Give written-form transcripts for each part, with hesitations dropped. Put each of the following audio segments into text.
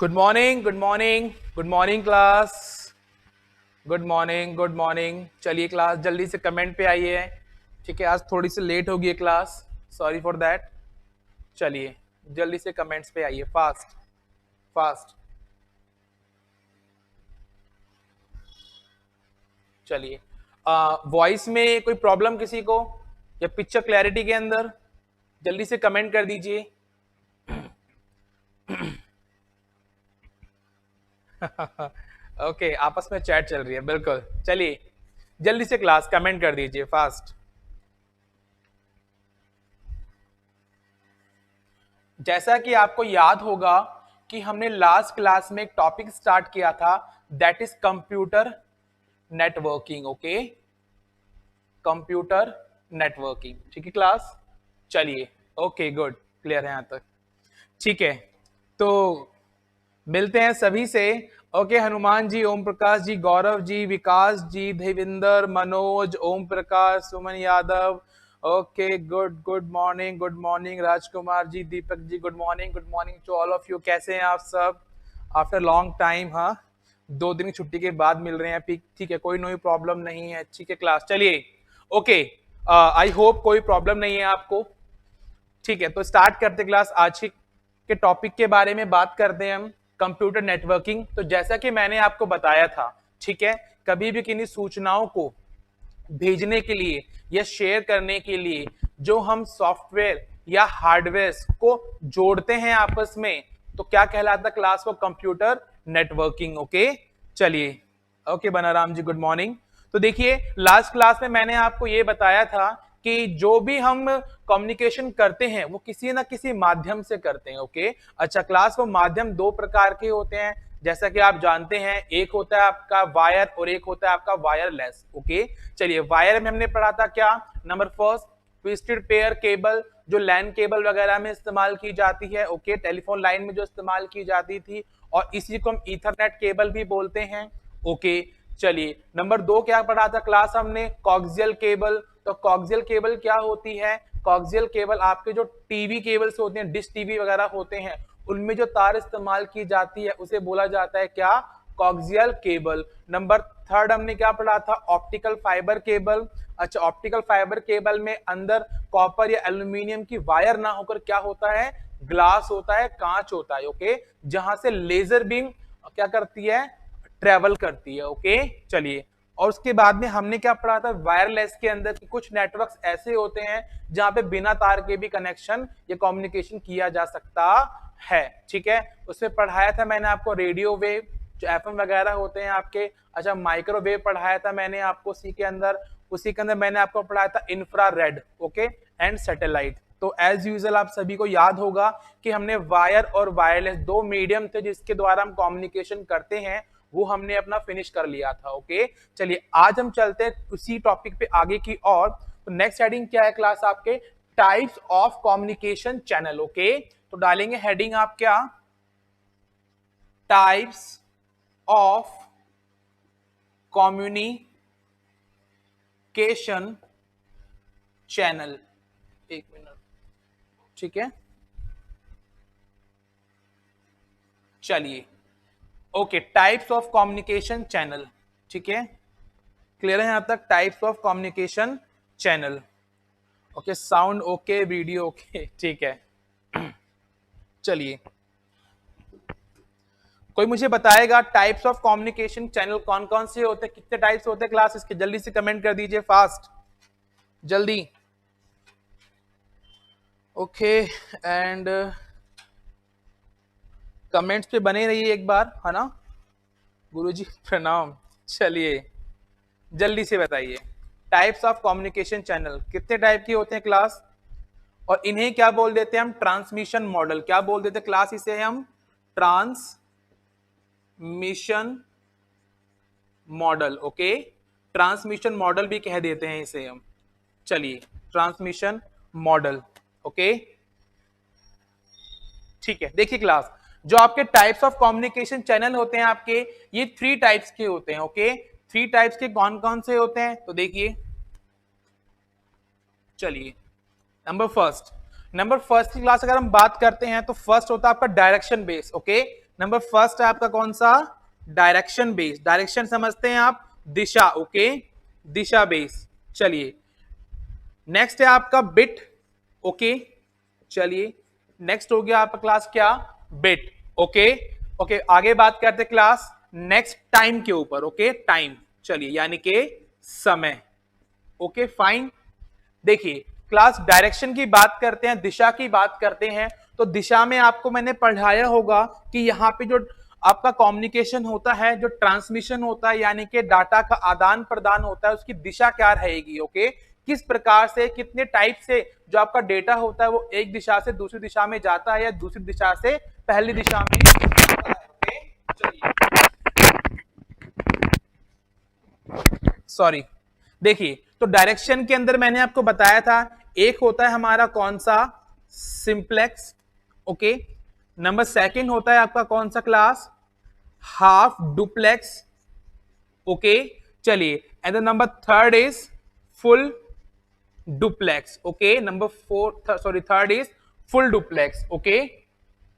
Good morning, good morning, good morning class. Good morning, good morning. चलिए class जल्दी से comment पे आइए। ठीक है, आज थोड़ी सी लेट हो गई है क्लास, सॉरी फॉर दैट। चलिए जल्दी से कमेंट्स पे आइए, फास्ट फास्ट। चलिए, वॉइस में कोई प्रॉब्लम किसी को या पिक्चर क्लैरिटी के अंदर, जल्दी से कमेंट कर दीजिए। ओके, आपस में चैट चल रही है, बिल्कुल। चलिए जल्दी से क्लास कमेंट कर दीजिए, फास्ट। जैसा कि आपको याद होगा कि हमने लास्ट क्लास में एक टॉपिक स्टार्ट किया था, that is computer networking. Okay, computer networking. ठीक है क्लास, चलिए। ओके गुड, क्लियर है यहां तक। ठीक है, तो मिलते हैं सभी से। Okay, Hanuman ji, Om Prakash ji, Gaurav ji, Vikas ji, Devinder, Manoj, Om Prakash, Suman Yadav. Okay good, good morning, good morning Rajkumar ji, Deepak ji, good morning to all of you. कैसे हैं आप सब आफ्टर लॉन्ग टाइम? हाँ, 2 दिन की छुट्टी के बाद मिल रहे हैं। ठीक है, कोई नई प्रॉब्लम नहीं है। ठीक है क्लास, चलिए। ओके, आई होप कोई प्रॉब्लम नहीं है आपको। ठीक है, तो स्टार्ट करते क्लास। आज के टॉपिक के बारे में बात करते हैं हम, कंप्यूटर नेटवर्किंग। तो जैसा कि मैंने आपको बताया था, ठीक है, कभी भी किन्हीं सूचनाओं को भेजने के लिए या शेयर करने के लिए जो हम सॉफ्टवेयर या हार्डवेयर को जोड़ते हैं आपस में, तो क्या कहलाता है क्लास? वो कंप्यूटर नेटवर्किंग। ओके, चलिए। ओके बनाराम जी, गुड मॉर्निंग। तो देखिए, लास्ट क्लास में मैंने आपको ये बताया था कि जो भी हम कम्युनिकेशन करते हैं वो किसी ना किसी माध्यम से करते हैं। ओके, अच्छा क्लास, वो माध्यम 2 प्रकार के होते हैं, जैसा कि आप जानते हैं। एक होता है आपका वायर और एक होता है आपका वायरलेस। ओके, चलिए, वायर में हमने पढ़ा था क्या? Number first, twisted pair cable, जो लैन केबल वगैरह में इस्तेमाल की जाती है। ओके, टेलीफोन लाइन में जो इस्तेमाल की जाती थी, और इसी को हम ईथरनेट केबल भी बोलते हैं। ओके, चलिए, नंबर 2 क्या पढ़ा था क्लास हमने? Coxal cable. तो कॉक्सियल केबल क्या होती है? कॉक्सियल केबल आपके जो टीवी केबल्स होते हैं, डिश टीवी वगैरह होते हैं, उनमें जो तार इस्तेमाल की जाती है उसे बोला जाता है क्या? Coxal cable. नंबर 3 हमने क्या पढ़ा था? Optical fibre cable. अच्छा, ऑप्टिकल फाइबर केबल में अंदर कॉपर या एल्यूमिनियम की वायर ना होकर क्या होता है? ग्लास होता है, कांच होता है। ओके, जहां से लेजर बीम क्या करती है? ट्रेवल करती है। ओके, चलिए। और उसके बाद में हमने क्या पढ़ा था? वायरलेस के अंदर कुछ नेटवर्क्स ऐसे होते हैं जहां पे बिना तार के भी कनेक्शन या कम्युनिकेशन किया जा सकता है। ठीक है, उसमें पढ़ाया था मैंने आपको रेडियो वेव, जो एफएम वगैरह होते हैं आपके। अच्छा, माइक्रोवेव पढ़ाया था मैंने आपको उसी के अंदर। उसी के अंदर मैंने आपको पढ़ाया था इंफ्रारेड, ओके, एंड सैटेलाइट। तो एज यूजुअल आप सभी को याद होगा कि हमने वायर और वायरलेस 2 मीडियम थे जिसके द्वारा हम कम्युनिकेशन करते हैं, वो हमने अपना फिनिश कर लिया था। ओके, चलिए आज हम चलते हैं उसी टॉपिक पे आगे की ओर। तो नेक्स्ट हेडिंग क्या है क्लास आपके? Types of communication channel. Okay, तो डालेंगे हेडिंग आप क्या? Types of communication channel. एक मिनट, ठीक है, चलिए। Okay, types of communication channel. ठीक है, क्लियर है यहां तक? Types of communication channel. Okay, sound okay, video okay, ठीक है। चलिए, कोई मुझे बताएगा टाइप्स ऑफ कम्युनिकेशन चैनल कौन कौन से होते हैं? कितने टाइप्स होते हैं क्लास इसके? जल्दी से कमेंट कर दीजिए, फास्ट, जल्दी। ओके, एंड कमेंट्स पे बने रहिए एक बार, है ना? गुरुजी प्रणाम। चलिए जल्दी से बताइए, टाइप्स ऑफ कम्युनिकेशन चैनल कितने टाइप के होते हैं क्लास? और इन्हें क्या बोल देते हैं हम? Transmission model. क्या बोल देते हैं क्लास इसे हम? Transmission model. Okay, transmission model भी कह देते हैं इसे हम। चलिए, ट्रांसमिशन मॉडल। ओके, ठीक है। देखिए क्लास, जो आपके टाइप्स ऑफ कम्युनिकेशन चैनल होते हैं आपके, ये 3 टाइप्स के होते हैं। ओके, 3 टाइप्स के कौन कौन से होते हैं? तो देखिए, चलिए, नंबर फर्स्ट की क्लास अगर हम बात करते हैं तो फर्स्ट होता है आपका direction base. Okay, number first है आपका कौन सा, डायरेक्शन बेस, डायरेक्शन समझते हैं आप, दिशा, ओके, दिशा बेस। चलिए नेक्स्ट है आपका बिट, ओके, चलिए नेक्स्ट हो गया आपका क्लास क्या, बिट, ओके, ओके, आगे बात करते क्लास नेक्स्ट टाइम के ऊपर, ओके, टाइम, चलिए यानी कि समय, ओके फाइन। देखिए क्लास डायरेक्शन की बात करते हैं, दिशा की बात करते हैं, तो दिशा में आपको मैंने पढ़ाया होगा कि यहाँ पे जो आपका कम्युनिकेशन होता है, जो ट्रांसमिशन होता है, यानी कि डाटा का आदान प्रदान होता है, उसकी दिशा क्या रहेगी, ओके, किस प्रकार से, कितने टाइप से जो आपका डेटा होता है वो एक दिशा से दूसरी दिशा में जाता है या दूसरी दिशा से पहली दिशा में जाता है, ओके। चलिए सॉरी, देखिए तो डायरेक्शन के अंदर मैंने आपको बताया था, एक होता है हमारा कौन सा, सिंप्लेक्स, ओके, नंबर सेकंड होता है आपका कौन सा क्लास, हाफ डुप्लेक्स, ओके, चलिए and the number third is full duplex, okay, number four sorry third is full duplex, okay.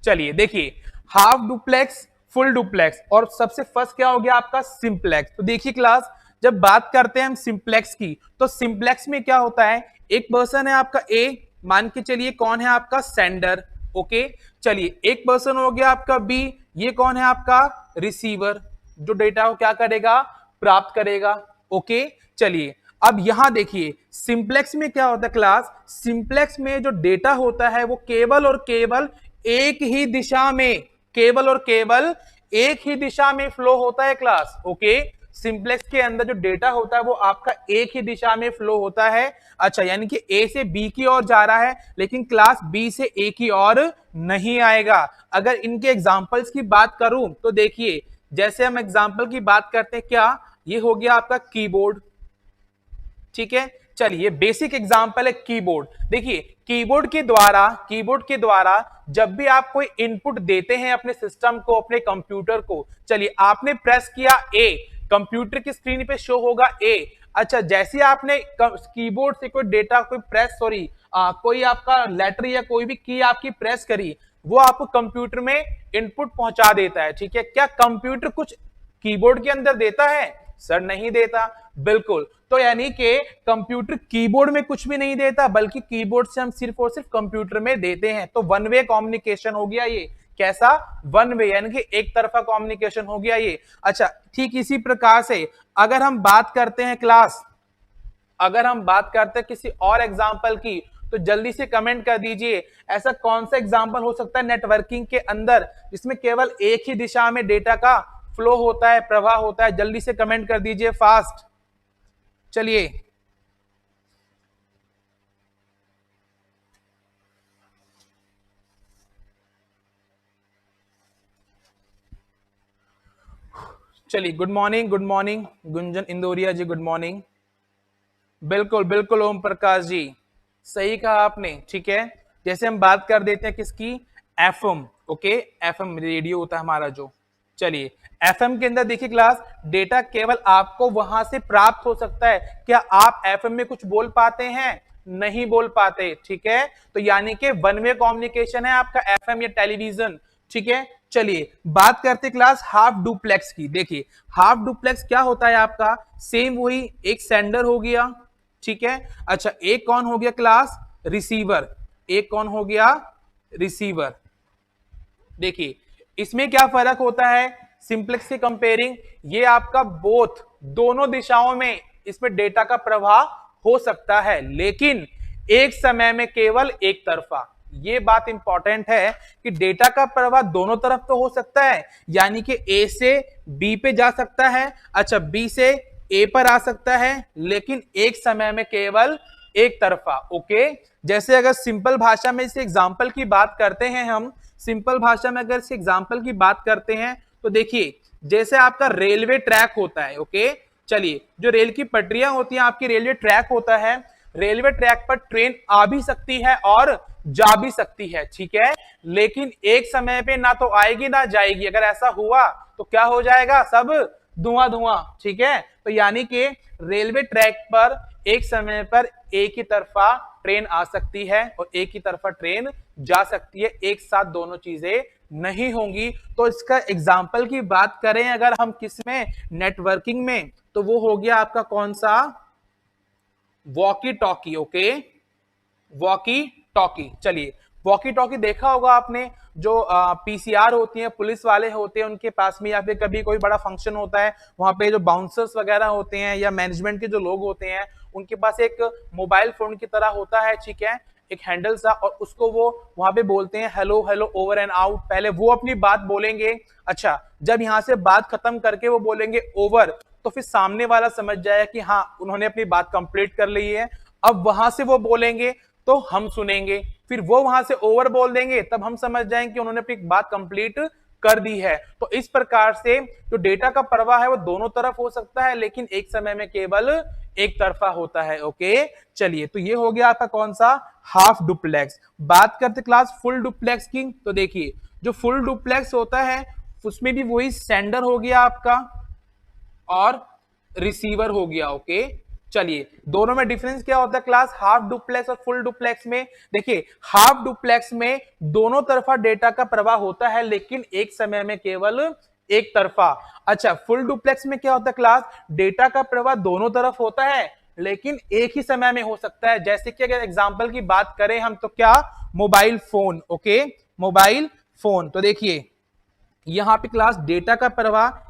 चलिए देखिए हाफ डुप्लेक्स, फुल डुप्लेक्स और सबसे फर्स्ट क्या हो गया आपका सिंप्लेक्स। तो देखिए क्लास जब बात करते हैं हम सिंप्लेक्स की, तो सिंप्लेक्स में क्या होता है, एक पर्सन है आपका ए, मान के चलिए कौन है आपका सेंडर, ओके, चलिए एक पर्सन हो गया आपका बी, ये कौन है आपका रिसीवर, जो डेटा को क्या करेगा, प्राप्त करेगा, ओके। चलिए अब यहां देखिए सिंप्लेक्स में क्या होता है क्लास, सिंप्लेक्स में जो डेटा होता है वो केवल और केवल एक ही दिशा में, केवल और केवल एक ही दिशा में फ्लो होता है क्लास, ओके। सिंप्लेक्स के अंदर जो डेटा होता है वो आपका एक ही दिशा में फ्लो होता है, अच्छा, यानी कि ए से बी की ओर जा रहा है, लेकिन क्लास बी से ए की ओर नहीं आएगा। अगर इनके एग्जांपल्स की बात करूं तो देखिए जैसे हम एग्जांपल की बात करते हैं, क्या ये हो गया आपका कीबोर्ड, ठीक है, चलिए बेसिक एग्जांपल है कीबोर्ड। देखिए कीबोर्ड के द्वारा जब भी आप कोई इनपुट देते हैं अपने सिस्टम को, अपने कंप्यूटर को, चलिए आपने प्रेस किया ए, कंप्यूटर की स्क्रीन पे शो होगा ए, अच्छा जैसे आपने कीबोर्ड से कोई डेटा कोई प्रेस सॉरी कोई आपका लेटर या कोई भी की आपकी प्रेस करी, वो आपको कंप्यूटर में इनपुट पहुंचा देता है, ठीक है। क्या कंप्यूटर कुछ कीबोर्ड के अंदर देता है, सर नहीं देता, बिल्कुल। तो यानी कि कंप्यूटर कीबोर्ड में कुछ भी नहीं देता, बल्कि कीबोर्ड से हम सिर्फ और सिर्फ कंप्यूटर में देते हैं। तो वन वे कम्युनिकेशन हो गया ये, कैसा, वन वे, यानी कि एक तरफा कम्युनिकेशन हो गया ये। अच्छा ठीक इसी प्रकार से अगर हम बात करते हैं क्लास, अगर हम बात करते हैं किसी और एग्जाम्पल की, तो जल्दी से कमेंट कर दीजिए ऐसा कौन सा एग्जाम्पल हो सकता है नेटवर्किंग के अंदर जिसमें केवल एक ही दिशा में डेटा का फ्लो होता है, प्रवाह होता है, जल्दी से कमेंट कर दीजिए फास्ट। चलिए चलिए, good morning, good morning Gunjan Indoria ji, good morning. बिल्कुल बिल्कुल ओम प्रकाश जी, सही कहा आपने, ठीक है। जैसे हम बात कर देते हैं किसकी, एफएम, ओके, एफएम रेडियो होता है हमारा जो, चलिए एफएम के अंदर देखिए क्लास डेटा केवल आपको वहां से प्राप्त हो सकता है। क्या आप एफएम में कुछ बोल पाते हैं, नहीं बोल पाते, ठीक है। तो यानी कि वन वे कम्युनिकेशन है आपका एफएम या टेलीविजन, ठीक है। चलिए बात करते क्लास हाफ डुप्लेक्स की। देखिए हाफ डुप्लेक्स क्या होता है आपका, सेम वही, एक सेंडर हो गया, ठीक है, अच्छा एक कौन हो गया क्लास, रिसीवर, एक कौन हो गया, रिसीवर। देखिए इसमें क्या फर्क होता है सिंप्लेक्स से कंपेयरिंग, ये आपका बोथ, दोनों दिशाओं में इसमें डेटा का प्रवाह हो सकता है, लेकिन एक समय में केवल एक तरफा। ये बात इंपॉर्टेंट है कि डेटा का प्रवाह दोनों तरफ तो हो सकता है, यानी कि ए से बी पे जा सकता है, अच्छा बी से ए पर आ सकता है, लेकिन एक समय में केवल एक तरफा, ओके। जैसे अगर सिंपल भाषा में इस एग्जांपल की बात करते हैं हम, सिंपल भाषा में अगर इस एग्जांपल की बात करते हैं तो देखिए जैसे आपका रेलवे ट्रैक होता है, ओके, चलिए जो रेल की पटरियां होती हैं, आपकी रेलवे ट्रैक होता है, रेलवे ट्रैक पर ट्रेन आ भी सकती है और जा भी सकती है, ठीक है, लेकिन एक समय पे ना तो आएगी ना जाएगी। अगर ऐसा हुआ तो क्या हो जाएगा, सब धुआं धुआं, ठीक है। तो यानी कि रेलवे ट्रैक पर एक समय पर एक ही तरफा ट्रेन आ सकती है और एक ही तरफा ट्रेन जा सकती है, एक साथ दोनों चीजें नहीं होंगी। तो इसका एग्जाम्पल की बात करें अगर हम किसमें, नेटवर्किंग में, तो वो हो गया आपका कौन सा, walkie talkie. Okay, walkie talkie. चलिए, वॉकी टॉकी देखा होगा आपने, जो पीसीआर होती हैं, पुलिस वाले होते हैं उनके पास में, या फिर कभी कोई बड़ा फंक्शन होता है वहां पे जो बाउंसर्स वगैरह होते हैं या मैनेजमेंट के जो लोग होते हैं उनके पास एक मोबाइल फोन की तरह होता है, ठीक है, एक हैंडल सा, और उसको वो वहां पे बोलते हैं hello hello over and out. पहले वो अपनी बात बोलेंगे, अच्छा जब यहां से बात खत्म करके वो बोलेंगे ओवर, तो फिर सामने वाला समझ जाए कि हाँ उन्होंने अपनी बात कंप्लीट कर ली है। अब वहां से वो बोलेंगे तो हम सुनेंगे, फिर वो वहां से ओवर बोल देंगे, तब हम समझ जाएंगे कि उन्होंने अपनी बात कंप्लीट कर दी है। तो इस प्रकार से जो डेटा का प्रवाह है वो दोनों तरफ हो सकता है, लेकिन एक समय में केवल एक तरफा होता है। ओके, चलिए, तो ये हो गया आपका कौन सा, हाफ डुप्लेक्स। बात करते क्लास फुल डुप्लेक्स की, तो देखिए जो फुल डुप्लेक्स होता है उसमें भी वही सेंडर हो गया आपका और रिसीवर हो गया। ओके, चलिए, दोनों में डिफरेंस क्या होता है क्लास, हाफ डुप्लेक्स और फुल डुप्लेक्स में। देखिए, हाफ डुप्लेक्स में दोनों तरफा डेटा का प्रवाह होता है, लेकिन एक समय में केवल एक तरफा। अच्छा, फुल डुप्लेक्स में क्या होता है क्लास, डेटा का प्रवाह दोनों तरफ होता है, लेकिन एक ही समय में हो सकता है। जैसे कि अगर एग्जाम्पल की बात करें हम, तो क्या, mobile phone. Okay, mobile phone, तो देखिए यहां पे क्लास डेटा का प्रवाह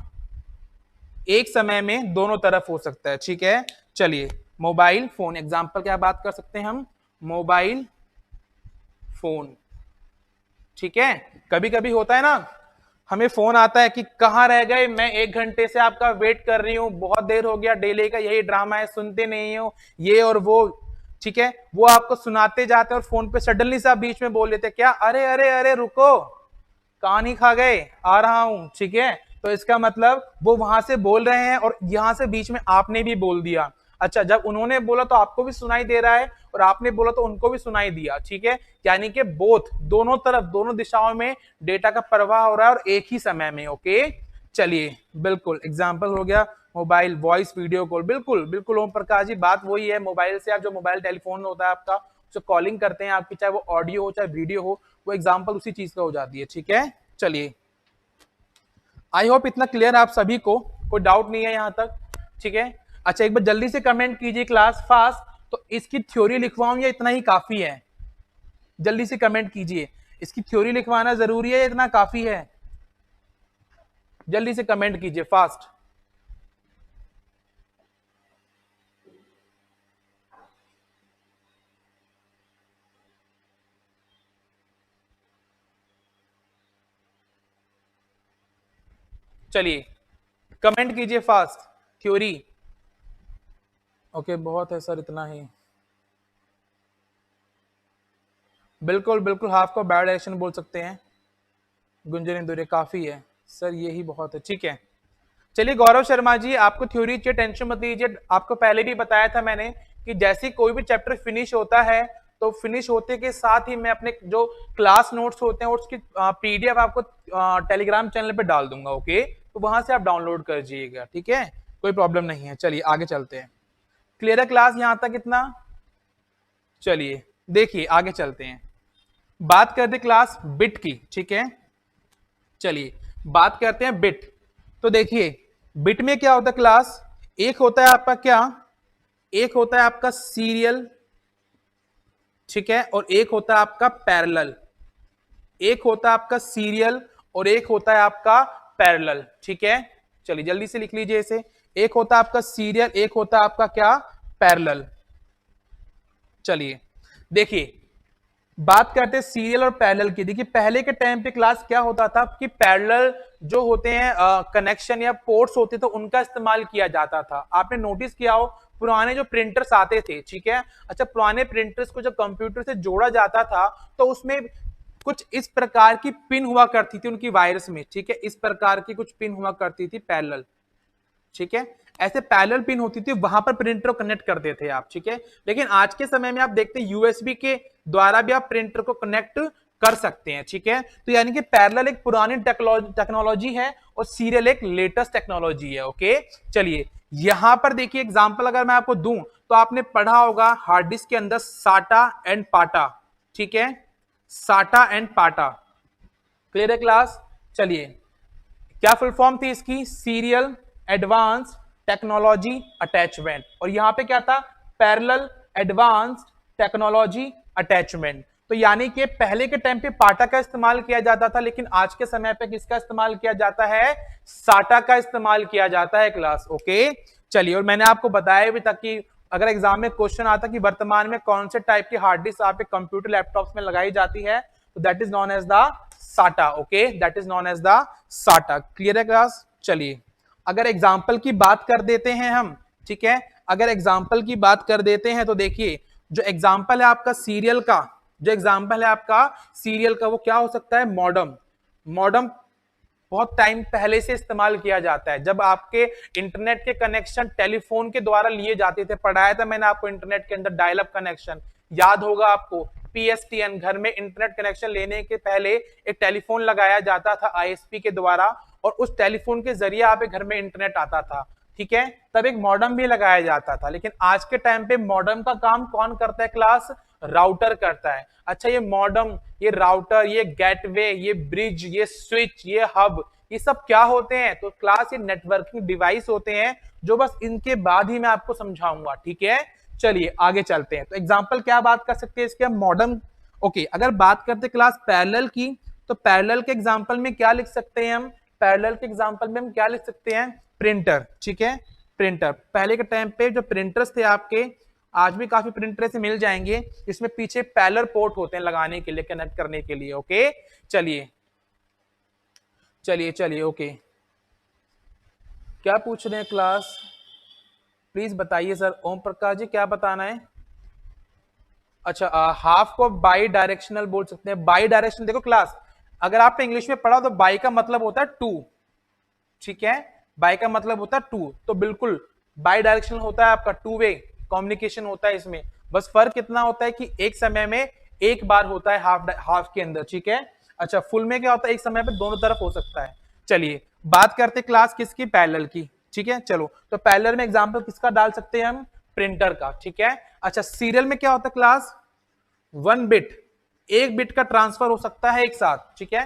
एक समय में दोनों तरफ हो सकता है, ठीक है। चलिए, मोबाइल फोन एग्जांपल क्या बात कर सकते हैं हम, मोबाइल फोन, ठीक है। कभी कभी होता है ना, हमें फोन आता है कि कहां रह गए, मैं 1 घंटे से आपका वेट कर रही हूं, बहुत देर हो गया, डेली का यही ड्रामा है, सुनते नहीं हो, ये और वो, ठीक है। वो आपको सुनाते जाते हैं और फोन पे सडनली से आप बीच में बोल लेते, क्या, अरे अरे अरे रुको, कान ही खा गए, आ रहा हूं, ठीक है। तो इसका मतलब वो वहां से बोल रहे हैं और यहां से बीच में आपने भी बोल दिया। अच्छा, जब उन्होंने बोला तो आपको भी सुनाई दे रहा है और आपने बोला तो उनको भी सुनाई दिया, ठीक है। यानी कि बोथ, दोनों तरफ, दोनों दिशाओं में डेटा का प्रवाह हो रहा है और एक ही समय में। ओके, चलिए, बिल्कुल एग्जाम्पल हो गया मोबाइल वॉइस वीडियो कॉल, बिल्कुल बिल्कुल ओम प्रकाश जी, बात वही है, मोबाइल से आप जो मोबाइल टेलीफोन होता है आपका, जो कॉलिंग करते हैं आपकी, चाहे वो ऑडियो हो चाहे वीडियो हो, वो एग्जाम्पल उसी चीज का हो जाती है, ठीक है। चलिए, आई होप इतना क्लियर आप सभी को, कोई डाउट नहीं है यहां तक, ठीक है। अच्छा, एक बार जल्दी से कमेंट कीजिए क्लास फास्ट, तो इसकी थ्योरी लिखवाऊं या इतना ही काफी है, जल्दी से कमेंट कीजिए, इसकी थ्योरी लिखवाना जरूरी है या इतना काफी है, जल्दी से कमेंट कीजिए फास्ट। चलिए, कमेंट कीजिए फास्ट, थ्योरी। ओके, बहुत है सर, इतना ही, बिल्कुल बिल्कुल, हाफ को बैड एक्शन बोल सकते हैं, गुंजन इंदुरे काफी है सर, यही बहुत है, ठीक है। चलिए गौरव शर्मा जी, आपको थ्योरी चाहिए, टेंशन मत लीजिए, आपको पहले भी बताया था मैंने कि जैसे कोई भी चैप्टर फिनिश होता है तो फिनिश होते के साथ ही मैं अपने जो क्लास नोट्स होते हैं उसकी पीडीएफ आपको टेलीग्राम चैनल पे डाल दूंगा। ओके, तो वहां से आप डाउनलोड कर जाइएगा, ठीक है, कोई प्रॉब्लम नहीं है। चलिए आगे चलते हैं, क्लियर है क्लास यहां तक इतना। चलिए देखिए आगे चलते हैं, बात करते क्लास बिट की, ठीक है। चलिए बात करते हैं बिट। तो देखिए बिट में क्या होता है क्लास, एक होता है आपका क्या, एक होता है आपका सीरियल, ठीक है, और एक होता है आपका पैरेलल, एक होता है आपका सीरियल और एक होता है आपका पैरेलल, ठीक है। चलिए जल्दी से लिख लीजिए इसे, एक होता है आपका सीरियल, एक होता है आपका क्या, पैरेलल। चलिए देखिए, बात करते हैं सीरियल और पैरेलल की। देखिए पहले के टाइम पे क्लास क्या होता था कि पैरेलल जो होते हैं कनेक्शन या पोर्ट्स होते थे उनका इस्तेमाल किया जाता था। आपने नोटिस किया हो पुराने जो प्रिंटर्स आते थे, ठीक है, अच्छा पुराने प्रिंटर्स को जब कंप्यूटर से जोड़ा जाता था तो उसमें कुछ इस प्रकार की पिन हुआ करती थी उनकी वायर्स में, ठीक है, इस प्रकार की कुछ पिन हुआ करती थी पैरेलल, ठीक है, ऐसे पैरेलल पिन होती थी, वहां पर प्रिंटर को कनेक्ट करते थे आप, ठीक है। लेकिन आज के समय में आप देखते हैं यूएसबी के द्वारा भी आप प्रिंटर को कनेक्ट कर सकते हैं, ठीक है। तो यानी कि पैरेलल एक पुरानी टेक्नोलॉजी है और सीरियल एक लेटेस्ट टेक्नोलॉजी है। ओके, चलिए यहां पर देखिए एग्जांपल अगर मैं आपको दूं तो आपने पढ़ा होगा हार्ड डिस्क के अंदर साटा एंड पाटा, ठीक है, साटा एंड पाटा, क्लियर है क्लास? चलिए, क्या फुल फॉर्म थी इसकी? सीरियल एडवांस टेक्नोलॉजी अटैचमेंट, और यहां पे क्या था? Parallel advance technology attachment. तो यानी कि पहले के टाइम पे पाटा का इस्तेमाल किया जाता था, लेकिन आज के समय पे किसका इस्तेमाल किया जाता है? साटा का इस्तेमाल किया जाता है क्लास। ओके, चलिए, और मैंने आपको बताया भी था कि अगर एग्जाम में क्वेश्चन आता कि वर्तमान में कौन से टाइप की हार्ड डिस्क आपके कंप्यूटर लैपटॉप्स में लगाई जाती है, तो that is known as the SATA. Okay, that is known as the SATA. Clear है क्लास? चलिए, अगर एग्जाम्पल की बात कर देते हैं हम, ठीक है, अगर एग्जाम्पल की बात कर देते हैं तो देखिए, जो एग्जाम्पल है आपका सीरियल का, जो एग्जाम्पल है आपका सीरियल का, वो क्या हो सकता है? मॉडम। मॉडम बहुत टाइम पहले से इस्तेमाल किया जाता है, जब आपके इंटरनेट के कनेक्शन टेलीफोन के द्वारा लिए जाते थे। पढ़ाया था मैंने आपको इंटरनेट के अंदर डायल अप कनेक्शन, याद होगा आपको। पीएसटीएन, घर में इंटरनेट कनेक्शन लेने के पहले एक टेलीफोन लगाया जाता था आईएसपी के द्वारा, और उस टेलीफोन के जरिए आपके घर में इंटरनेट आता था, ठीक है। तब एक मॉडम भी लगाया जाता था, लेकिन आज के टाइम पे मॉडम का काम कौन करता है क्लास? राउटर करता है। अच्छा, ये मॉडम, ये राउटर, ये गेटवे, ये ब्रिज, ये स्विच, ये हब, ये सब क्या होते हैं? तो क्लास ये नेटवर्किंग डिवाइस होते हैं, जो बस इनके बाद ही मैं आपको समझाऊंगा, ठीक है। चलिए आगे चलते हैं। तो एग्जांपल क्या बात कर सकते हैं इसके? मॉडर्न। ओके, अगर बात करते क्लास पैरेलल की, तो पैरेलल के एग्जांपल में क्या लिख सकते हैं हम? पैरेलल के एग्जांपल में हम क्या लिख सकते हैं? प्रिंटर, ठीक है, प्रिंटर। पहले के टाइम पे जो प्रिंटर्स थे आपके, आज भी काफी प्रिंटर से मिल जाएंगे, इसमें पीछे पैरेलल पोर्ट होते हैं लगाने के लिए, कनेक्ट करने के लिए। ओके, चलिए चलिए चलिए, ओके, क्या पूछ रहे हैं क्लास? प्लीज बताइए सर। ओम प्रकाश जी, क्या बताना है? अच्छा, हाफ को बाई डायरेक्शनल बोल सकते हैं। बाई डायरेक्शनल, देखो क्लास, अगर आपने इंग्लिश में पढ़ा तो बाई का मतलब होता है टू, ठीक है। बाई का मतलब होता है टू, तो बिल्कुल बाई डायरेक्शनल होता है आपका, टू वे कम्युनिकेशन होता है इसमें। बस फर्क इतना होता है कि एक समय में एक बार होता है हाफ हाफ के अंदर, ठीक है। अच्छा, फुल में क्या होता है? एक समय पे दोनों तरफ हो सकता है। चलिए बात करते क्लास किसकी? पैरेलल की, ठीक है। चलो, तो पैरेलल में एग्जांपल किसका डाल सकते हैं हम? प्रिंटर का, ठीक है। अच्छा, सीरियल में क्या होता है क्लास? वन बिट, एक बिट का ट्रांसफर हो सकता है एक साथ, ठीक है,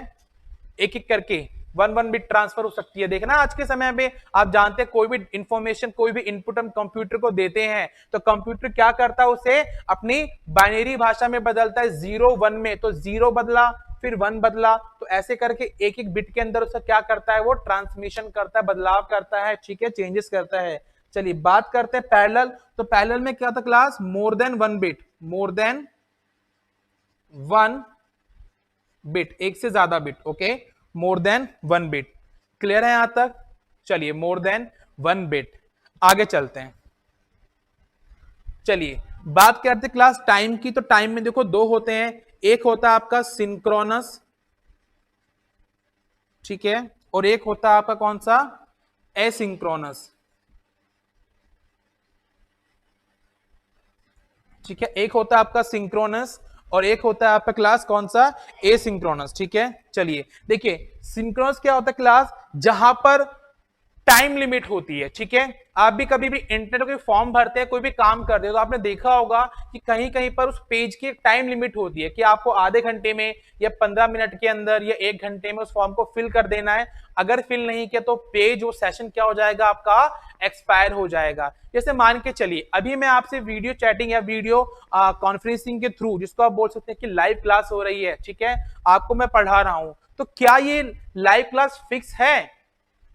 एक एक करके वन वन बिट ट्रांसफर हो सकती है। देखना आज के समय में आप जानते हैं, कोई भी इंफॉर्मेशन, कोई भी इनपुट हम कंप्यूटर को देते हैं, तो कंप्यूटर क्या करता है? उसे अपनी बाइनरी भाषा में बदलता है, 0 1 में। तो 0 बदला, फिर 1 बदला, तो ऐसे करके एक एक बिट के अंदर उसका क्या करता है? वो ट्रांसमिशन करता है, बदलाव करता है, ठीक है, चेंजेस करता है। चलिए बात करते हैं पैरेलल। तो पैरेलल में क्या था class? More than one bit, more than one bit, एक से ज्यादा bit. Okay, more than one bit. Clear है यहां तक? चलिए, मोर देन वन बिट। आगे चलते हैं। चलिए बात करते क्लास टाइम की। तो टाइम में देखो दो होते हैं, एक होता है आपका सिंक्रोनस, ठीक है, और एक होता है आपका कौन सा? एसिंक्रोनस, ठीक है। एक होता है आपका सिंक्रोनस और एक होता है आपका क्लास कौन सा? एसिंक्रोनस, ठीक है। चलिए देखिए, सिंक्रोनस क्या होता है क्लास? जहां पर टाइम लिमिट होती है, ठीक है। आप भी कभी भी इंटरनेट कोई फॉर्म भरते हैं, कोई भी काम करते हैं, तो आपने देखा होगा कि कहीं कहीं पर उस पेज की एक टाइम लिमिट होती है कि आपको आधे घंटे में या 15 मिनट के अंदर या 1 घंटे में उस फॉर्म को फिल कर देना है। अगर फिल नहीं किया तो पेज, वो सेशन क्या हो जाएगा आपका? एक्सपायर हो जाएगा। जैसे मान के चलिए, अभी मैं आपसे वीडियो चैटिंग या वीडियो कॉन्फ्रेंसिंग के थ्रू, जिसको आप बोल सकते हैं कि लाइव क्लास हो रही है, ठीक है, आपको मैं पढ़ा रहा हूं, तो क्या ये लाइव क्लास फिक्स है?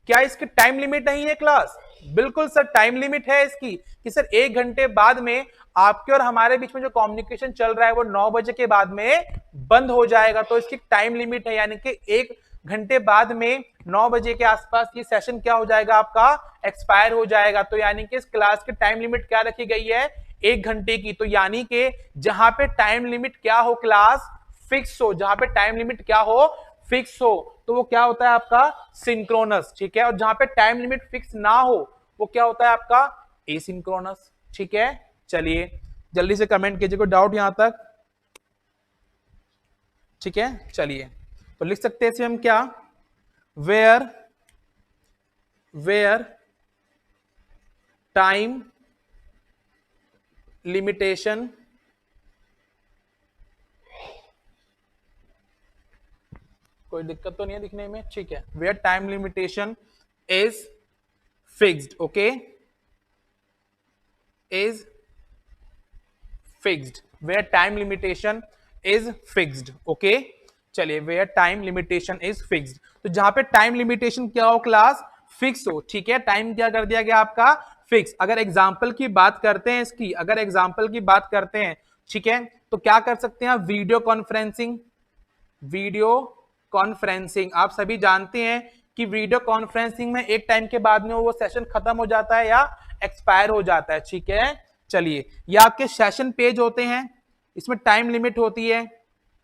क्या इसकी टाइम लिमिट नहीं है क्लास? बिल्कुल सर, टाइम लिमिट है इसकी, कि सर 1 घंटे बाद में आपके और हमारे बीच में जो कम्युनिकेशन चल रहा है वो 9 बजे के बाद में बंद हो जाएगा। तो इसकी टाइम लिमिट है, यानी कि 1 घंटे बाद में 9 बजे के आसपास ये सेशन क्या हो जाएगा आपका? एक्सपायर हो जाएगा। तो यानी कि इस क्लास की टाइम लिमिट क्या रखी गई है? 1 घंटे की। तो यानी कि जहां पे टाइम लिमिट क्या हो क्लास? फिक्स हो। जहां पे टाइम लिमिट क्या हो? फिक्स हो, तो वो क्या होता है आपका? सिंक्रोनस, ठीक है। और जहां पे टाइम लिमिट फिक्स ना हो, वो क्या होता है आपका? एसिंक्रोनस, ठीक है। चलिए जल्दी से कमेंट कीजिए, कोई डाउट यहां तक? ठीक है, चलिए तो लिख सकते हैं इसे हम क्या? वेयर वेयर टाइम लिमिटेशन कोई दिक्कत तो नहीं है दिखने में, ठीक है। Where time limitation is fixed, okay, is fixed, where time limitation is fixed, okay. चलिए, where time limitation is fixed, तो जहां पे टाइम लिमिटेशन क्या हो क्लास, फिक्स हो, ठीक है। टाइम क्या कर दिया गया आपका, फिक्स। अगर एग्जांपल की बात करते हैं इसकी, अगर एग्जांपल की बात करते हैं, ठीक है, तो क्या कर सकते हैं आप, वीडियो कॉन्फ्रेंसिंग, वीडियो कॉन्फ्रेंसिंग आप सभी जानते हैं कि वीडियो कॉन्फ्रेंसिंग में एक टाइम के बाद में वो सेशन खत्म हो जाता है या एक्सपायर हो जाता है, ठीक है। चलिए, ये आपके सेशन पेज होते हैं, इसमें टाइम लिमिट होती है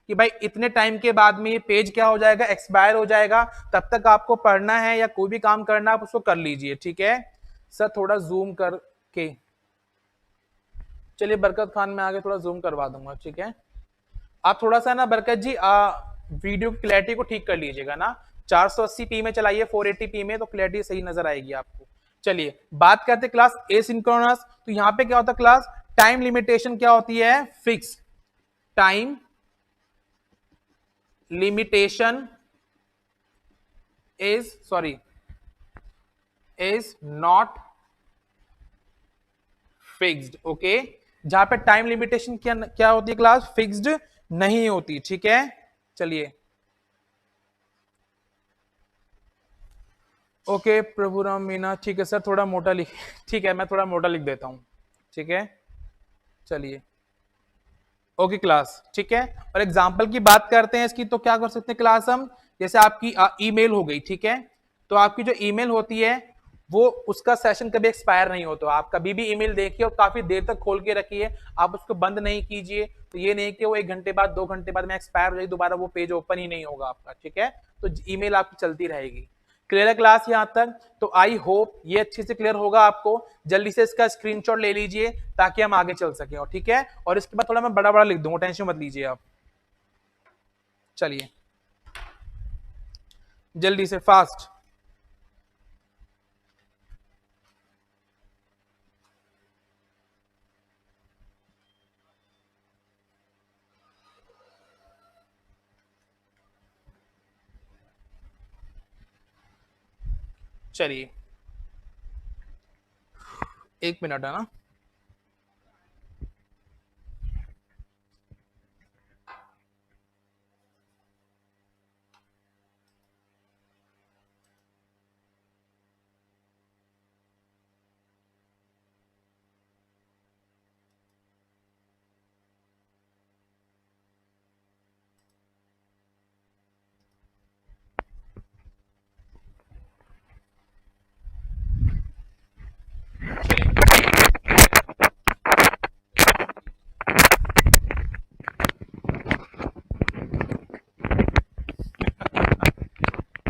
कि भाई इतने टाइम के बाद में ये पेज क्या हो जाएगा, एक्सपायर हो जाएगा, तब तक आपको पढ़ना है या कोई भी काम करना है आप उसको कर लीजिए, ठीक है। सर थोड़ा जूम करके, चलिए बरकत खान में आगे थोड़ा जूम करवा दूंगा, ठीक है। आप थोड़ा सा ना बरकत जी वीडियो की क्लैरिटी को ठीक कर लीजिएगा ना, 480p में चलाइए, 480p में, तो क्लैरिटी सही नजर आएगी आपको। चलिए बात करते क्लास एसिंक्रोनस, तो यहां पे क्या होता है क्लास, टाइम लिमिटेशन क्या होती है, fix. Time limitation is not fixed, okay. जहां पे टाइम लिमिटेशन क्या क्या होती है क्लास, फिक्स्ड नहीं होती, ठीक है। चलिए, ओके प्रभुराम मीना, ठीक है सर, थोड़ा मोटा लिख, ठीक है मैं थोड़ा मोटा लिख देता हूं, ठीक है। चलिए, ओके क्लास, ठीक है। और एग्जाम्पल की बात करते हैं इसकी, तो क्या कर सकते हैं क्लास हम, जैसे आपकी ईमेल हो गई, ठीक है। तो आपकी जो ईमेल होती है वो, उसका सेशन कभी एक्सपायर नहीं होता, आप कभी भी ईमेल देखिए और काफी देर तक खोल के रखिए, आप उसको बंद नहीं कीजिए, तो ये नहीं कि वो 1 घंटे बाद 2 घंटे बाद में एक्सपायर हो जाएगी, दोबारा वो पेज ओपन ही नहीं होगा आपका, ठीक है। तो ईमेल आपकी चलती रहेगी। क्लियर है क्लास यहां तक, तो आई होप ये अच्छे से क्लियर होगा आपको। जल्दी से इसका स्क्रीनशॉट ले लीजिए ताकि हम आगे चल सकें, और ठीक है। और इसके बाद थोड़ा मैं बड़ा बड़ा लिख दूंगा, टेंशन मत लीजिए आप। चलिए जल्दी से फास्ट, चलिए 1 मिनट है ना।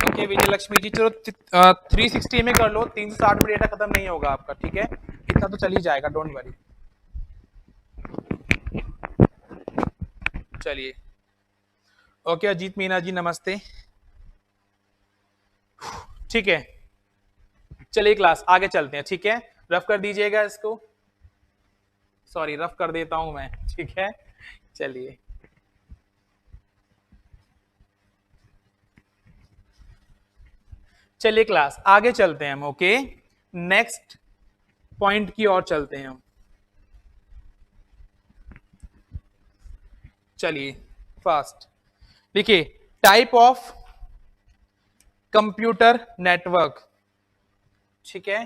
ओके विजय लक्ष्मी जी, चलो 360 में कर लो, 360 में डेटा खत्म नहीं होगा आपका, ठीक है। इतना तो चल ही जाएगा, डोंट वरी। चलिए, ओके अजीत मीना जी नमस्ते, ठीक है। चलिए क्लास आगे चलते हैं, ठीक है। रफ कर दीजिएगा इसको, सॉरी रफ कर देता हूं मैं, ठीक है। चलिए, चलिए क्लास आगे चलते हैं हम, ओके। नेक्स्ट पॉइंट की ओर चलते हैं हम। चलिए फास्ट, देखिए टाइप ऑफ कंप्यूटर नेटवर्क, ठीक है।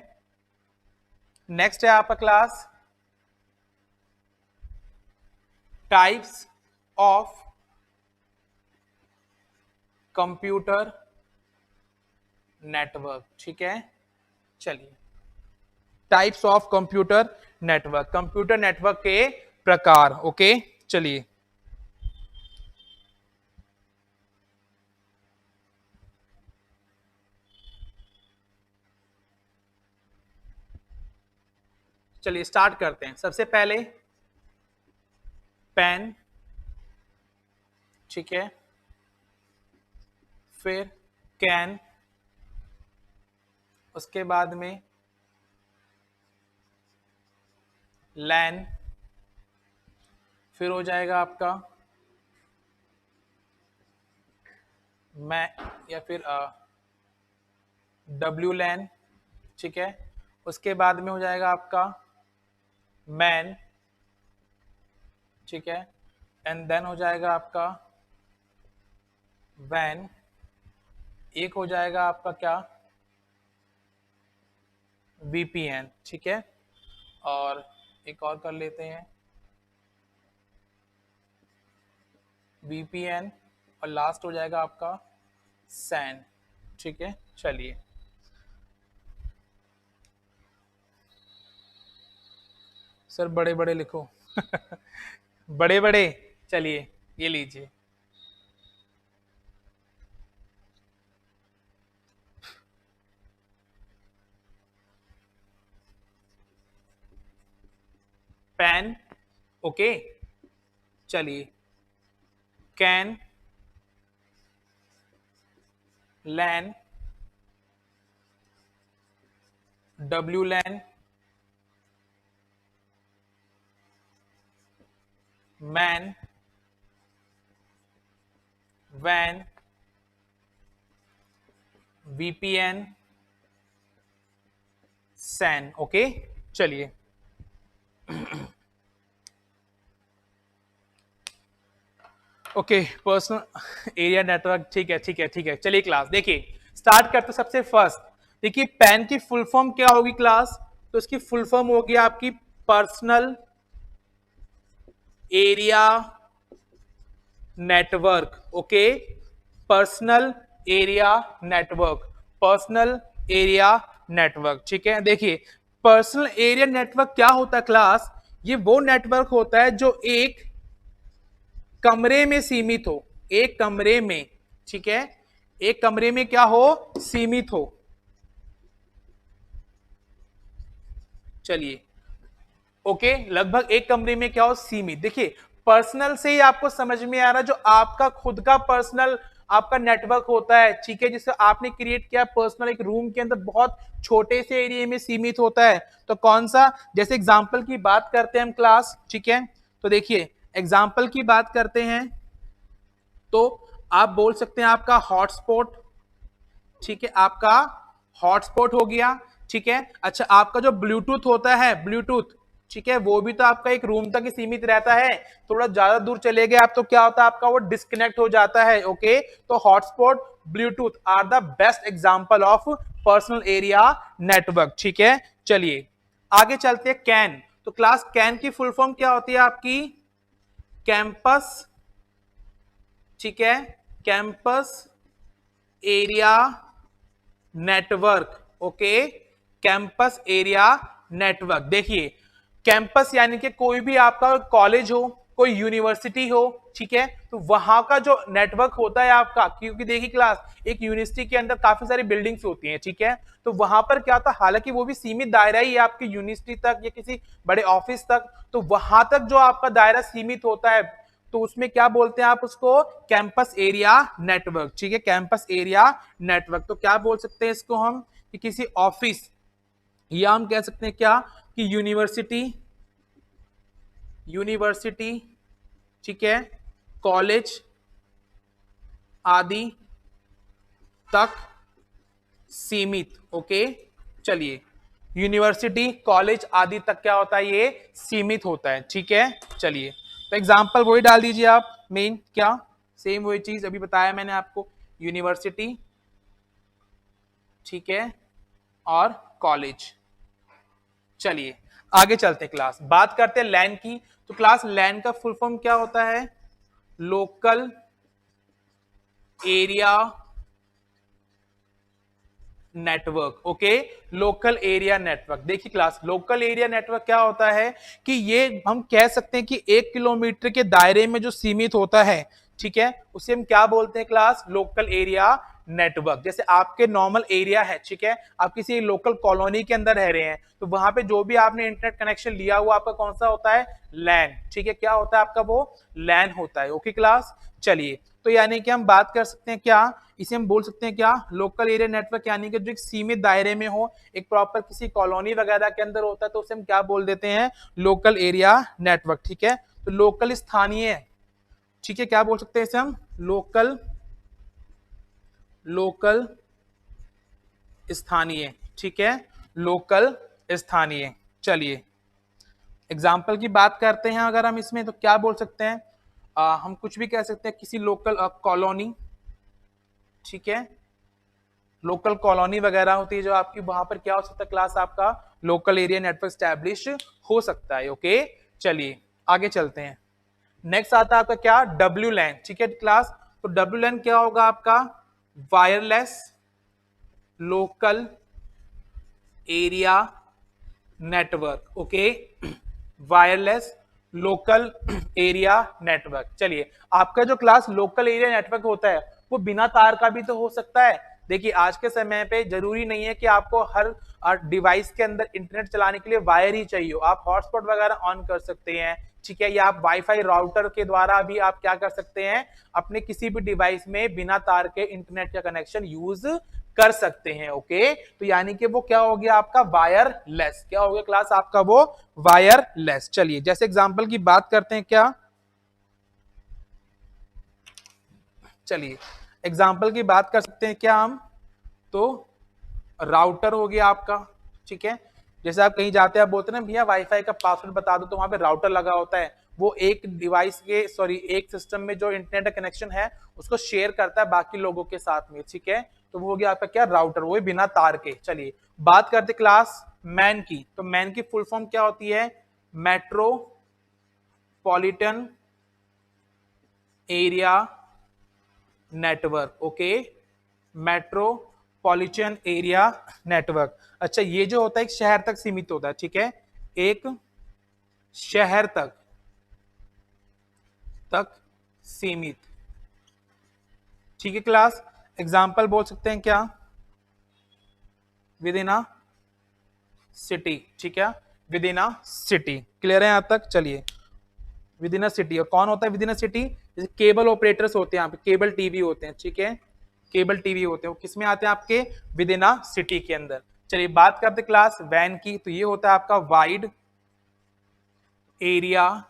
नेक्स्ट है आपका class types of computer network, ठीक है। चलिए, types of computer network, computer network के प्रकार, ओके। चलिए, चलिए स्टार्ट करते हैं। सबसे पहले पेन, ठीक है, फिर कैन, उसके बाद में लैन, फिर हो जाएगा आपका मैं या फिर डब्ल्यू लैन, ठीक है। उसके बाद में हो जाएगा आपका मैन, ठीक है। एंड देन हो जाएगा आपका वैन, एक हो जाएगा आपका क्या, वीपीएन, ठीक है। और एक और कर लेते हैं वीपीएन, और लास्ट हो जाएगा आपका सैन, ठीक है। चलिए सर बड़े बड़े लिखो बड़े बड़े, चलिए ये लीजिए। PAN, okay. चलिए CAN, LAN, W LAN, MAN, वैन, वीपीएन, सैन, ओके। चलिए ओके, पर्सनल एरिया नेटवर्क, ठीक है ठीक है ठीक है। चलिए क्लास देखिए, स्टार्ट करते सबसे फर्स्ट। देखिए पैन की फुल फॉर्म क्या होगी क्लास, तो इसकी फुल फॉर्म होगी आपकी personal area network, okay. Personal area network, personal area network, ठीक है। देखिए पर्सनल एरिया नेटवर्क क्या होता है क्लास, ये वो नेटवर्क होता है जो एक कमरे में सीमित हो, एक कमरे में, ठीक है। एक कमरे में क्या हो, सीमित हो। चलिए ओके, लगभग एक कमरे में क्या हो, सीमित। देखिए पर्सनल से ही आपको समझ में आ रहा है जो आपका खुद का पर्सनल आपका नेटवर्क होता है, ठीक है, जिसे आपने क्रिएट किया पर्सनल, एक रूम के अंदर बहुत छोटे से एरिया में सीमित होता है। तो कौन सा, जैसे एग्जांपल की बात करते हैं हम क्लास, ठीक है। तो देखिए एग्जांपल की बात करते हैं तो आप बोल सकते हैं आपका हॉटस्पॉट, ठीक है, आपका हॉटस्पॉट हो गया, ठीक है। अच्छा आपका जो ब्लूटूथ होता है, ब्लूटूथ, ठीक है, वो भी तो आपका एक रूम तक ही सीमित रहता है, थोड़ा ज्यादा दूर चले गए आप तो क्या होता है आपका वो डिस्कनेक्ट हो जाता है, ओके। तो hotspot, bluetooth are the best example of personal area network, ठीक है। चलिए आगे चलते हैं, कैन। तो क्लास कैन की फुल फॉर्म क्या होती है आपकी, कैंपस, ठीक है, campus area network, okay. Campus area network, देखिए कैंपस यानी कि कोई भी आपका कॉलेज हो, कोई यूनिवर्सिटी हो, ठीक है, तो वहां का जो नेटवर्क होता है आपका, क्योंकि देखिए क्लास एक यूनिवर्सिटी के अंदर काफी सारी बिल्डिंग्स होती हैं, ठीक है। तो वहां पर क्या होता है, हालांकि वो भी सीमित दायरा ही है आपकी यूनिवर्सिटी तक या किसी बड़े ऑफिस तक, तो वहां तक जो आपका दायरा सीमित होता है तो उसमें क्या बोलते हैं आप उसको, कैंपस एरिया नेटवर्क, ठीक है। कैंपस एरिया नेटवर्क, तो क्या बोल सकते हैं इसको हम कि किसी ऑफिस, या हम कह सकते हैं क्या कि यूनिवर्सिटी, यूनिवर्सिटी, ठीक है, कॉलेज आदि तक सीमित, ओके। चलिए यूनिवर्सिटी कॉलेज आदि तक क्या होता है, ये सीमित होता है, ठीक है। चलिए तो एग्जांपल वही डाल दीजिए आप, मेन क्या, सेम वही चीज अभी बताया मैंने आपको, यूनिवर्सिटी, ठीक है, और कॉलेज। चलिए आगे चलते हैं क्लास, बात करते हैं लैन की। तो क्लास लैन का फुल फॉर्म क्या होता है, local area network, okay. Local area network, देखिए क्लास लोकल एरिया नेटवर्क क्या होता है कि ये हम कह सकते हैं कि 1 किलोमीटर के दायरे में जो सीमित होता है, ठीक है, उसे हम क्या बोलते हैं क्लास, लोकल एरिया नेटवर्क। जैसे आपके नॉर्मल एरिया है, ठीक है, आप किसी लोकल कॉलोनी के अंदर रह रहे हैं, तो वहां पे जो भी आपने इंटरनेट कनेक्शन लिया हुआ आपका कौन सा होता है, लैन, ठीक है, क्या होता है आपका वो लैन होता है, ओके क्लास। चलिए तो यानी कि हम बात कर सकते हैं क्या, इसे हम बोल सकते हैं क्या, लोकल एरिया नेटवर्क, यानी कि जो एक सीमित दायरे में हो, एक प्रॉपर किसी कॉलोनी वगैरह के अंदर होता है, तो उसे हम क्या बोल देते हैं, लोकल एरिया नेटवर्क, ठीक है। तो लोकल स्थानीय, ठीक है, क्या बोल सकते हैं इसे हम, लोकल लोकल स्थानीय, ठीक है, लोकल स्थानीय। चलिए एग्जाम्पल की बात करते हैं अगर हम इसमें, तो क्या बोल सकते हैं, हम कुछ भी कह सकते हैं, किसी लोकल कॉलोनी, ठीक है, लोकल कॉलोनी वगैरह होती है जो आपकी, वहां पर क्या हो सकता है क्लास, आपका लोकल एरिया नेटवर्क स्टैब्लिश हो सकता है। ओके चलिए आगे चलते हैं। नेक्स्ट आता है आपका क्या, डब्ल्यू लैन, ठीक है क्लास। तो डब्ल्यू लैन क्या होगा आपका, wireless local area network. Okay wireless local area network. चलिए आपका जो क्लास लोकल एरिया नेटवर्क होता है वो बिना तार का भी तो हो सकता है। देखिए आज के समय पे जरूरी नहीं है कि आपको हर डिवाइस के अंदर इंटरनेट चलाने के लिए वायर ही चाहिए हो, आप हॉटस्पॉट वगैरह ऑन कर सकते हैं, ठीक है, या आप वाईफाई राउटर के द्वारा भी आप क्या कर सकते हैं, अपने किसी भी डिवाइस में बिना तार के इंटरनेट का कनेक्शन यूज कर सकते हैं। ओके तो यानी कि वो क्या हो गया आपका वायरलेस, क्या हो गया क्लास आपका वो वायरलेस। चलिए जैसे एग्जांपल की बात करते हैं क्या, चलिए एग्जांपल की बात कर सकते हैं क्या हम, तो राउटर हो गया आपका, ठीक है, जैसे आप कहीं जाते हैं आप बोलते हैं ना भैया वाईफाई का पासवर्ड बता दो, तो वहां पे राउटर लगा होता है, वो एक डिवाइस के सॉरी एक सिस्टम में जो इंटरनेट कनेक्शन है उसको शेयर करता है बाकी लोगों के साथ में, ठीक है, तो वो हो गया आपका क्या राउटर, वो बिना तार के। चलिए बात करते क्लास मैन की, तो मैन की फुल फॉर्म क्या होती है, metropolitan area network. Okay metropolitan area network. अच्छा ये जो होता है एक शहर तक सीमित होता है, ठीक है, एक शहर तक सीमित, ठीक है क्लास। एग्जांपल बोल सकते हैं क्या, विद इन अ सिटी, ठीक है, with in a city. Clear है यहां तक। चलिए विद इन अ सिटी, और कौन होता है विद इन अ सिटी, जैसे केबल ऑपरेटर्स होते हैं यहाँ पे, केबल टीवी होते हैं, ठीक है, केबल टीवी होते हैं, वो किसमें आते हैं आपके विद इन अ सिटी के अंदर। चलिए बात करते क्लास वैन की, तो ये होता है आपका wide area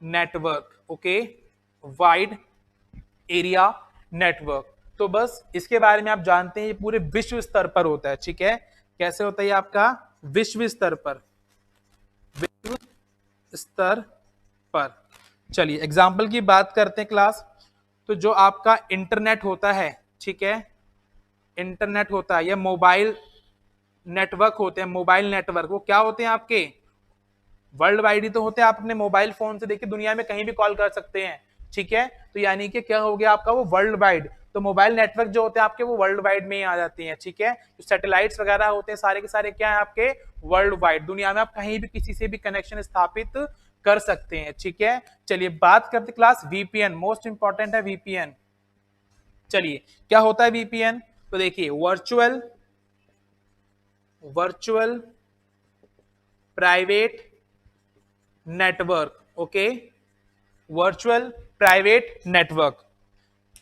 network. Okay wide area network, तो बस इसके बारे में आप जानते हैं ये पूरे विश्व स्तर पर होता है, ठीक है, कैसे होता है ये आपका विश्व स्तर पर, विश्व स्तर पर। चलिए एग्जाम्पल की बात करते हैं क्लास, तो जो आपका इंटरनेट होता है, ठीक है, इंटरनेट होता है या मोबाइल नेटवर्क होते हैं, मोबाइल नेटवर्क वो क्या होते हैं आपके वर्ल्ड वाइड ही तो होते हैं, आप अपने मोबाइल फोन से देखिए दुनिया में कहीं भी कॉल कर सकते हैं, ठीक है, तो यानी कि क्या हो गया आपका वो वर्ल्ड वाइड, तो मोबाइल नेटवर्क जो होते हैं आपके वो वर्ल्ड वाइड में ही आ जाती हैं, ठीक है, तो सैटेलाइट्स वगैरह होते हैं सारे के सारे क्या है आपके वर्ल्ड वाइड, दुनिया में आप कहीं भी किसी से भी कनेक्शन स्थापित कर सकते हैं, ठीक है। चलिए बात करते क्लास वीपीएन, मोस्ट इंपॉर्टेंट है वीपीएन। चलिए क्या होता है वीपीएन, तो देखिए virtual virtual private network. Okay virtual private network.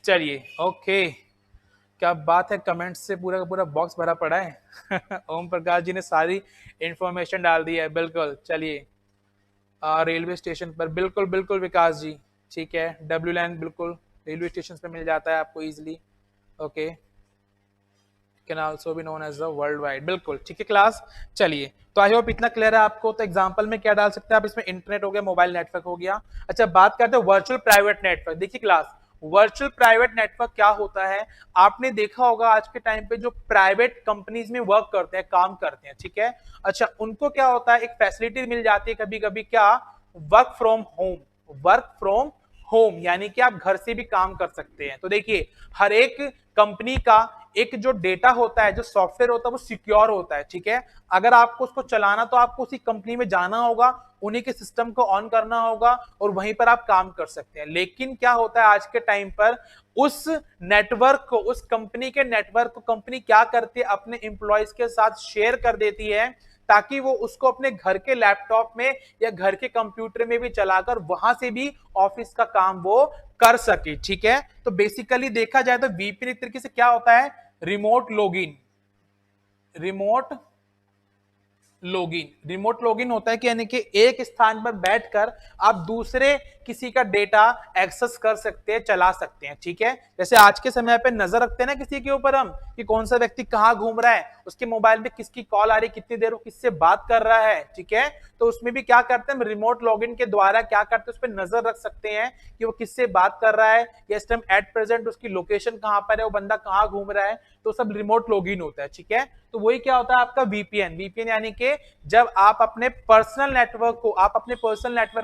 चलिए ओके क्या बात है, कमेंट्स से पूरा का पूरा बॉक्स भरा पड़ा है ओम प्रकाश जी ने सारी इंफॉर्मेशन डाल दी है, बिल्कुल। चलिए रेलवे स्टेशन पर, बिल्कुल बिल्कुल विकास जी, ठीक है, डब्ल्यू लैन बिल्कुल रेलवे स्टेशन पे मिल जाता है आपको easily. Okay can also be known as the world wide, बिल्कुल ठीक है क्लास। चलिए तो आई होप इतना क्लियर है आपको। तो एग्जांपल में क्या डाल सकते हैं आप, इसमें इंटरनेट हो गया, मोबाइल नेटवर्क हो गया। अच्छा बात करते हैं वर्चुअल प्राइवेट नेटवर्क। देखिए क्लास वर्चुअल प्राइवेट नेटवर्क क्या होता है, आपने देखा होगा आज के टाइम पे जो प्राइवेट कंपनीज में वर्क करते हैं, काम करते हैं, ठीक है, अच्छा उनको क्या होता है एक फैसिलिटी मिल जाती है कभी कभी, क्या work from home, work from home यानी कि आप घर से भी काम कर सकते हैं। तो देखिए हर एक कंपनी का एक जो डेटा होता है, जो सॉफ्टवेयर होता है वो सिक्योर होता है, ठीक है, अगर आपको उसको चलाना तो आपको उसी कंपनी में जाना होगा, उन्हीं के सिस्टम को ऑन करना होगा और वहीं पर आप काम कर सकते हैं। लेकिन क्या होता है आज के टाइम पर उस नेटवर्क को, उस कंपनी के नेटवर्क को कंपनी क्या करती है अपने एम्प्लॉयज के साथ शेयर कर देती है, ताकि वो उसको अपने घर के लैपटॉप में या घर के कंप्यूटर में भी चलाकर वहां से भी ऑफिस का काम वो कर सके, ठीक है। तो बेसिकली देखा जाए तो वीपीएन एक तरीके से क्या होता है, remote login, remote login, remote login होता है कि यानी कि एक स्थान पर बैठकर आप दूसरे किसी का डेटा एक्सेस कर सकते हैं, चला सकते हैं, ठीक है। जैसे आज के समय पे नजर रखते हैं ना किसी के ऊपर हम कि कौन सा व्यक्ति कहाँ घूम रहा है, उसके मोबाइल में किसकी कॉल आ रही, कितनी देर वो किससे बात कर रहा है, ठीक है। तो उसमें भी क्या करते हैं, रिमोट लॉगिन के द्वारा क्या करते हैं, उस पर नजर रख सकते हैं कि वो किससे बात कर रहा है, या इस टाइम एट प्रेजेंट उसकी लोकेशन कहाँ पर है, वो बंदा कहाँ घूम रहा है, तो सब रिमोट लॉगिन होता है, ठीक है। तो वही क्या होता है आपका वीपीएन, वीपीएन यानी कि जब आप अपने पर्सनल नेटवर्क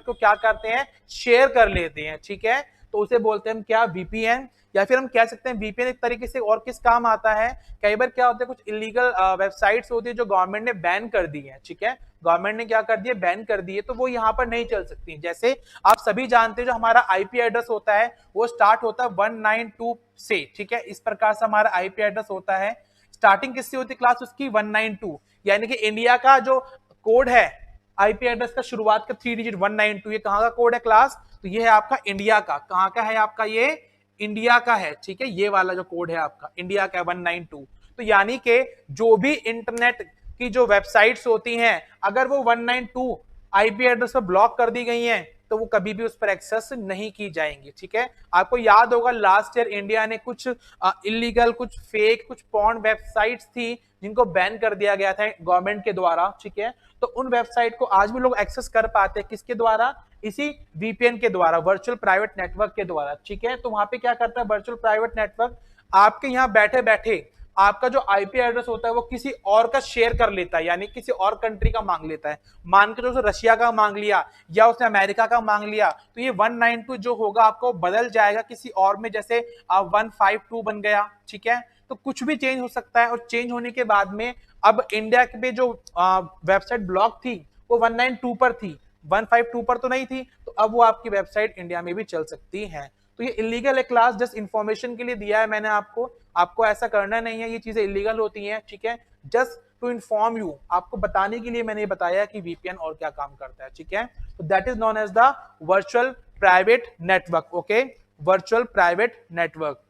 को क्या करते हैं, शेयर कर लेते हैं, ठीक है। तो उसे बोलते हैं हम क्या, वीपीएन। या फिर हम कह सकते हैं वीपीएन एक तरीके से और किस काम आता है, कई बार क्या होता है कुछ इलीगल वेबसाइट्स होती है जो गवर्नमेंट ने बैन कर दी है, ठीक है। गवर्नमेंट ने क्या कर दिया, बैन कर दिए, तो वो यहाँ पर नहीं चल सकती। जैसे आप सभी जानते हैं जो हमारा आईपी एड्रेस होता है वो स्टार्ट होता है 192 से, ठीक है। इस प्रकार से हमारा आईपी एड्रेस होता है। स्टार्टिंग किससे होती है क्लास उसकी, 192, यानी कि इंडिया का जो कोड है आईपी एड्रेस का शुरुआत का 3 डिजिट 192, ये कहां का कोड है क्लास, तो ये है आपका इंडिया का। कहां का है आपका, ये इंडिया का है, ठीक है। ये वाला जो कोड है आपका इंडिया का 192। तो यानी कि जो भी इंटरनेट की जो वेबसाइट्स होती हैं अगर वो 192 आईपी एड्रेस पर ब्लॉक कर दी गई हैं तो वो कभी भी उस पर एक्सेस नहीं की जाएंगी, ठीक है। आपको याद होगा लास्ट ईयर इंडिया ने कुछ इलीगल, कुछ फेक, कुछ पॉर्न वेबसाइट्स थी जिनको बैन कर दिया गया था गवर्नमेंट के द्वारा, ठीक है। तो उन वेबसाइट को आज भी लोग एक्सेस कर पाते हैं, किसके द्वारा, इसी वीपीएन के द्वारा, वर्चुअल प्राइवेट नेटवर्क के द्वारा, ठीक है। तो वहां पे क्या करता है वर्चुअल प्राइवेट नेटवर्क, आपके यहाँ बैठे बैठे आपका जो आईपी एड्रेस होता है वो किसी और का शेयर कर लेता है, यानी किसी और कंट्री का मांग लेता है। मान के जो रशिया का मांग लिया या उसने अमेरिका का मांग लिया तो ये 192 जो होगा आपको बदल जाएगा किसी और में, जैसे 152 बन गया, ठीक है। तो कुछ भी चेंज हो सकता है, और चेंज होने के बाद में अब इंडिया पे जो वेबसाइट ब्लॉक थी वो 192 पर थी, 152 पर तो नहीं थी, तो अब वो आपकी वेबसाइट इंडिया में भी चल सकती है। तो ये इलीगल है क्लास, जस्ट इंफॉर्मेशन के लिए दिया है मैंने आपको, आपको ऐसा करना नहीं है, ये चीजें इलीगल होती हैं, ठीक है। जस्ट टू इन्फॉर्म यू, आपको बताने के लिए मैंने बताया कि वीपीएन और क्या काम करता है, ठीक है। तो that is known as the virtual private network, okay, virtual private network.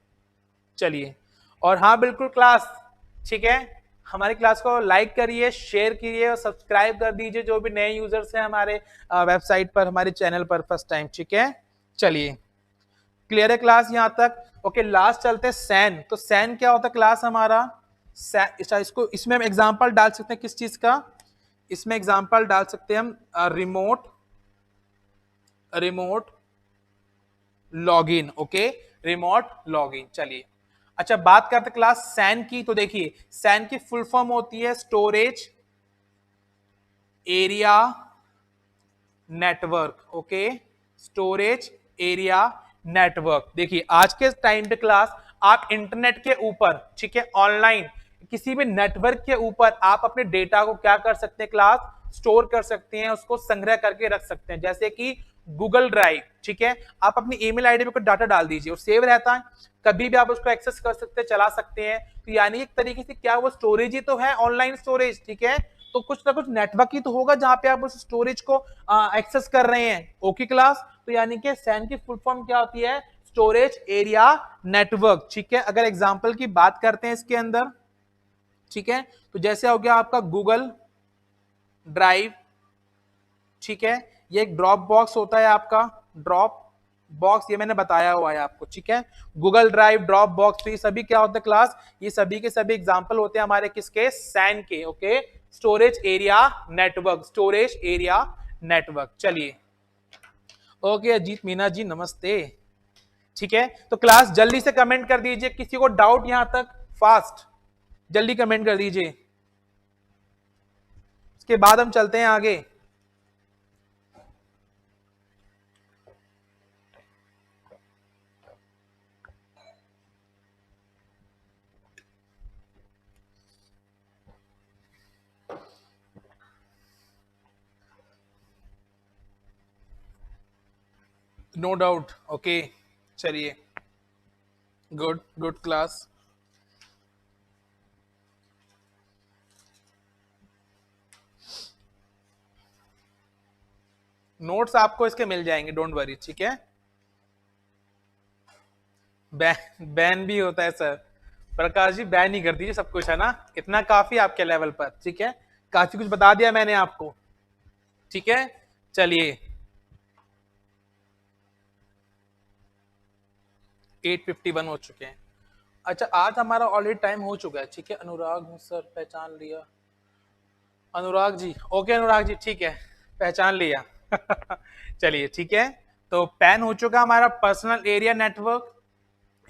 चलिए, और हाँ बिल्कुल क्लास, ठीक है, हमारी क्लास को लाइक करिए, शेयर कीजिए और सब्सक्राइब कर दीजिए जो भी नए यूजर्स हैं हमारे वेबसाइट पर, हमारे चैनल पर फर्स्ट टाइम, ठीक है। चलिए, क्लियर है क्लास यहां तक, ओके। लास्ट चलते हैं सैन। तो सैन क्या होता है क्लास हमारा, इसको इसमें हम एग्जांपल डाल सकते हैं किस चीज का, इसमें एग्जांपल डाल सकते हैं हम remote login, okay, remote login. चलिए, अच्छा बात करते क्लास सैन की। तो देखिए सैन की फुल फॉर्म होती है storage area network, okay, storage area network. देखिए आज के टाइम पे क्लास आप इंटरनेट के ऊपर, ठीक है, ऑनलाइन किसी भी नेटवर्क के ऊपर आप अपने डेटा को क्या कर सकते हैं क्लास, स्टोर कर सकते हैं, उसको संग्रह करके रख सकते हैं, जैसे कि गूगल ड्राइव, ठीक है। आप अपनी ईमेल आईडी पे कोई डाटा डाल दीजिए और सेव रहता है, कभी भी आप उसको एक्सेस कर सकते हैं, चला सकते हैं। तो यानी एक तरीके से क्या वो स्टोरेज ही तो है, ऑनलाइन स्टोरेज, ठीक है। तो कुछ ना कुछ नेटवर्क ही तो होगा जहां पे आप उस स्टोरेज को एक्सेस कर रहे हैं, ओके क्लास। तो यानी कि सैन की फुल फॉर्म क्या होती है, स्टोरेज एरिया नेटवर्क, ठीक है। अगर एग्जांपल की बात करते हैं इसके अंदर, ठीक है, तो जैसे हो गया आपका गूगल ड्राइव, ठीक है, ये एक ड्रॉप बॉक्स होता है आपका, ड्रॉप बॉक्स ये मैंने बताया हुआ है आपको, ठीक है। गूगल ड्राइव, ड्रॉप बॉक्स, तो ये सभी क्या होता है क्लास, ये सभी के सभी एग्जांपल होते हैं हमारे किसके, सैन के, okay, storage area network, storage area network. चलिए, ओके अजीत मीना जी नमस्ते, ठीक है। तो क्लास जल्दी से कमेंट कर दीजिए, किसी को डाउट यहां तक, फास्ट जल्दी कमेंट कर दीजिए, उसके बाद हम चलते हैं आगे। नो डाउट, ओके, चलिए, गुड गुड क्लास। नोट्स आपको इसके मिल जाएंगे, डोंट वरी, ठीक है। बैन भी होता है सर, प्रकाश जी बैन ही कर दीजिए सब कुछ, है ना, इतना काफी आपके लेवल पर, ठीक है। काफी कुछ बता दिया मैंने आपको, ठीक है। चलिए 8:51 हो चुके हैं। अच्छा आज हमारा ऑलरेडी टाइम हो चुका है, ठीक है। अनुराग हूँ सर, पहचान लिया। अनुराग जी, ओके अनुराग जी, ठीक है, पहचान लिया। चलिए ठीक है। तो पैन हो चुका हमारा पर्सनल एरिया नेटवर्क,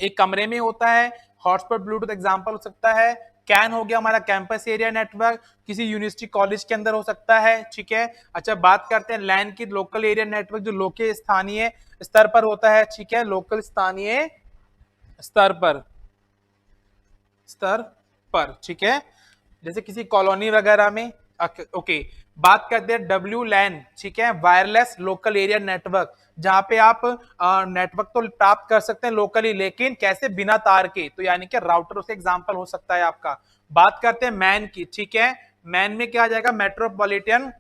एक कमरे में होता है। हॉटस्पॉट ब्लूटूथ एग्जांपल हो सकता है। कैन हो गया हमारा कैंपस एरिया नेटवर्क, किसी यूनिवर्सिटी कॉलेज के अंदर हो सकता है, ठीक है। अच्छा बात करते हैं लैन की, लोकल एरिया नेटवर्क, जो लोकल स्थानीय स्तर पर होता है, ठीक है, लोकल स्थानीय स्तर पर, स्तर पर, ठीक है, जैसे किसी कॉलोनी वगैरह में। ओके, बात करते हैं डब्ल्यू लैन, ठीक है, वायरलेस लोकल एरिया नेटवर्क, जहां पे आप नेटवर्क तो प्राप्त कर सकते हैं लोकली, लेकिन कैसे, बिना तार के, तो यानी कि राउटर से एग्जांपल हो सकता है आपका। बात करते हैं मैन की, ठीक है, मैन में क्या आ जाएगा, मेट्रोपॉलिटन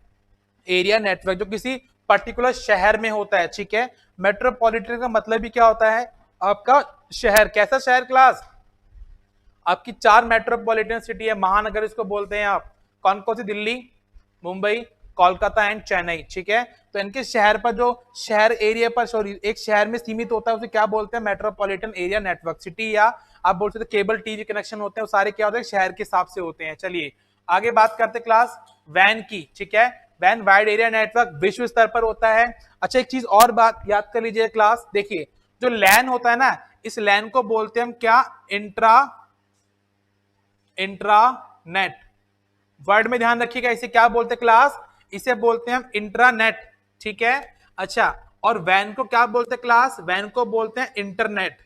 एरिया नेटवर्क, जो किसी पर्टिकुलर शहर में होता है, ठीक है। मेट्रोपॉलिटन का मतलब भी क्या होता है आपका, शहर, कैसा शहर क्लास, आपकी 4 मेट्रोपॉलिटन सिटी है, महानगर इसको बोलते हैं आप, कौन कौन सी, दिल्ली, मुंबई, कोलकाता एंड चेन्नई, ठीक है। तो इनके शहर पर, जो शहर एरिया पर, सॉरी, एक शहर में सीमित होता है, उसे क्या बोलते हैं, मेट्रोपॉलिटन एरिया नेटवर्क। सिटी या आप बोल सकते केबल टीवी कनेक्शन होते हैं, वो सारे क्या होते हैं, शहर के हिसाब से होते हैं। चलिए आगे बात करते क्लास वैन की, ठीक है। वैन वाइड एरिया नेटवर्क विश्व स्तर पर होता है। अच्छा एक चीज और बात याद कर लीजिए क्लास, देखिए जो लैन होता है ना, इस लैन को बोलते हैं हम क्या, इंट्रानेट। वर्ड में ध्यान रखिएगा, इसे क्या बोलते हैं क्लास, इसे बोलते हैं हम इंट्रानेट, ठीक है। अच्छा और वैन को क्या बोलते हैं क्लास, वैन को बोलते हैं इंटरनेट।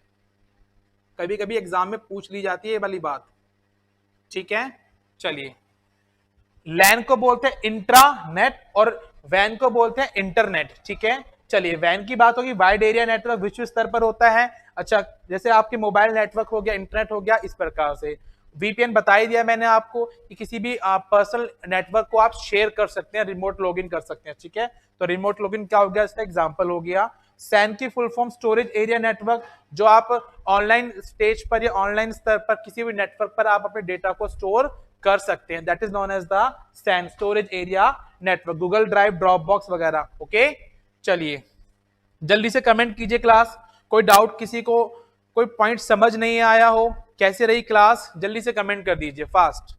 कभी कभी एग्जाम में पूछ ली जाती है ये वाली बात, ठीक है। चलिए लैन को बोलते हैं इंट्रानेट और वैन को बोलते हैं इंटरनेट, ठीक है। चलिए वैन की बात होगी, वाइड एरिया नेटवर्क विश्व स्तर पर होता है। अच्छा जैसे आपके मोबाइल नेटवर्क हो गया, इंटरनेट हो गया, इस प्रकार से। वीपीएन बता ही दिया मैंने आपको कि किसी भी पर्सनल नेटवर्क को आप शेयर कर सकते हैं, रिमोट लॉगिन कर सकते हैं, ठीक है। तो रिमोट लॉगिन क्या हो गया, इसका एग्जांपल हो गया। सैन की full form storage area network, जो आप ऑनलाइन स्टेज पर या ऑनलाइन स्तर पर किसी भी नेटवर्क पर आप अपने डेटा को स्टोर कर सकते हैं, that is known as the SAN storage area network, Google drive, Dropbox वगैरह, ओके। चलिए जल्दी से कमेंट कीजिए क्लास, कोई डाउट किसी को, कोई पॉइंट समझ नहीं आया हो, कैसे रही क्लास, जल्दी से कमेंट कर दीजिए फास्ट।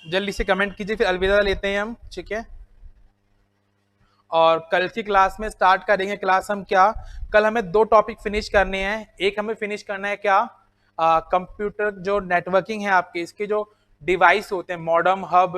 जल्दी से कमेंट कीजिए, फिर अलविदा लेते हैं हम, ठीक है। और कल की क्लास में स्टार्ट करेंगे क्लास हम क्या, कल हमें 2 टॉपिक फिनिश करने हैं। एक हमें फिनिश करना है क्या, कंप्यूटर जो नेटवर्किंग है आपके, इसके जो डिवाइस होते हैं, modem, hub,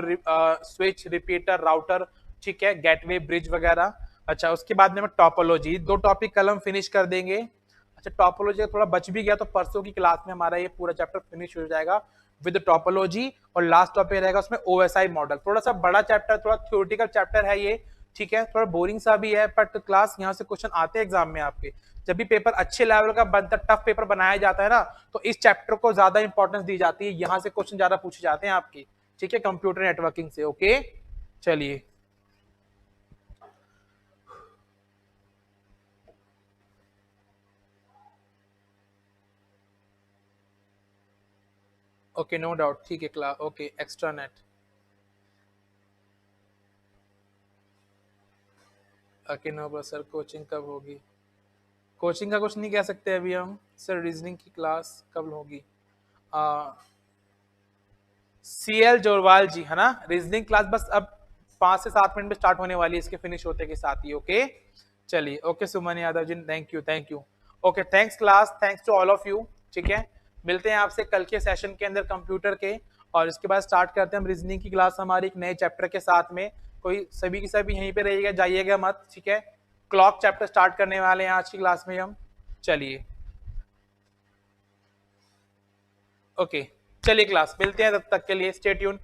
switch, repeater, router, ठीक है, गेटवे, ब्रिज वगैरह। अच्छा उसके बाद में टॉपोलॉजी, 2 टॉपिक कल हम फिनिश कर देंगे। अच्छा टॉपोलॉजी थोड़ा बच भी गया तो परसों की क्लास में हमारा ये पूरा चैप्टर फिनिश हो जाएगा विद टॉपोलॉजी। और लास्ट टॉपिक रहेगा उसमें ओएसआई मॉडल, थोड़ा सा बड़ा चैप्टर, थोड़ा थ्योरेटिकल चैप्टर है ये, ठीक है, थोड़ा बोरिंग सा भी है, बट क्लास यहाँ से क्वेश्चन आते हैं एग्जाम में आपके। जब भी पेपर अच्छे लेवल का बनता, टफ पेपर बनाया जाता है ना, तो इस चैप्टर को ज्यादा इंपॉर्टेंस दी जाती है, यहाँ से क्वेश्चन ज्यादा पूछे जाते हैं आपके, ठीक है, कंप्यूटर नेटवर्किंग से, ओके। चलिए ओके नो डाउट, ठीक है class, okay extranet, okay no sir, coaching कब होगी, कोचिंग का कुछ नहीं कह सकते अभी हम सर, रीजनिंग की क्लास कब होगी, सीएल जोरवाल जी, है ना, रीजनिंग क्लास बस अब 5 से 7 मिनट में स्टार्ट होने वाली है, इसके फिनिश होते के साथ ही, ओके। चलिए okay Suman Yadav ji, thank you, thank you, okay, thanks class, thanks to all of you, ठीक है। मिलते हैं आपसे कल के सेशन के अंदर कंप्यूटर के, और इसके बाद स्टार्ट करते हैं हम रीजनिंग की क्लास हमारी एक नए चैप्टर के साथ में। कोई सभी की सभी यहीं पे रहिएगा, जाइएगा मत, ठीक है। क्लॉक चैप्टर स्टार्ट करने वाले हैं आज की क्लास में हम। चलिए ओके, चलिए क्लास मिलते हैं, तब तक के लिए स्टे ट्यून।